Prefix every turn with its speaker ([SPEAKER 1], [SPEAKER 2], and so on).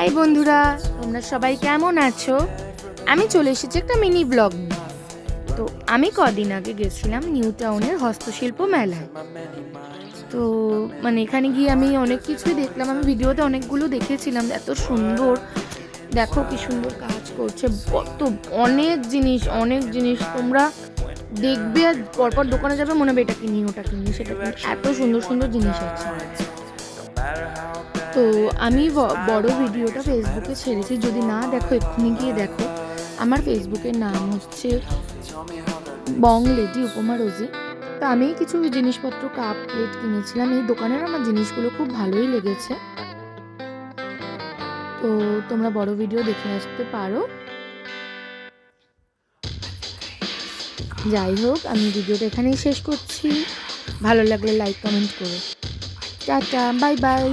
[SPEAKER 1] High বন্ধুরা, তোমরা সবাই কেমন আছো? আমি চলে এসেছি একটা মিনি ব্লগ নিয়ে। তো আমি কদিন আগে গেছিলাম নিউ টাউনের হস্তশিল্প মেলায়। তো এখানে গিয়ে আমি অনেক কিছুই দেখলাম। আমি ভিডিওতে অনেকগুলো দেখেছিলাম, এত সুন্দর, দেখো কি সুন্দর কাজ করছে, কত অনেক জিনিস তোমরা দেখবে আর পরপর দোকানে যাবে, মনে হবে এটা কিনি ওটা কিনি সেটা কিনি, এত সুন্দর সুন্দর জিনিস আছে। তো আমি বড় ভিডিওটা ফেসবুকে ছেড়েছি, যদি না দেখো এক্ষুনি গিয়ে দেখো। আমার ফেসবুকের নাম হচ্ছে বং লেডি উপমা রোজি। তো আমি কিছু জিনিসপত্র কাপ প্লেট কিনেছিলাম এই দোকানের, আমার জিনিসগুলো খুব ভালোই লেগেছে। তো তোমরা বড় ভিডিও দেখে আসতে পারো। যাই হোক, আমি ভিডিওটা এখানেই শেষ করছি। ভালো লাগলে লাইক কমেন্ট করো। Tata, bye bye.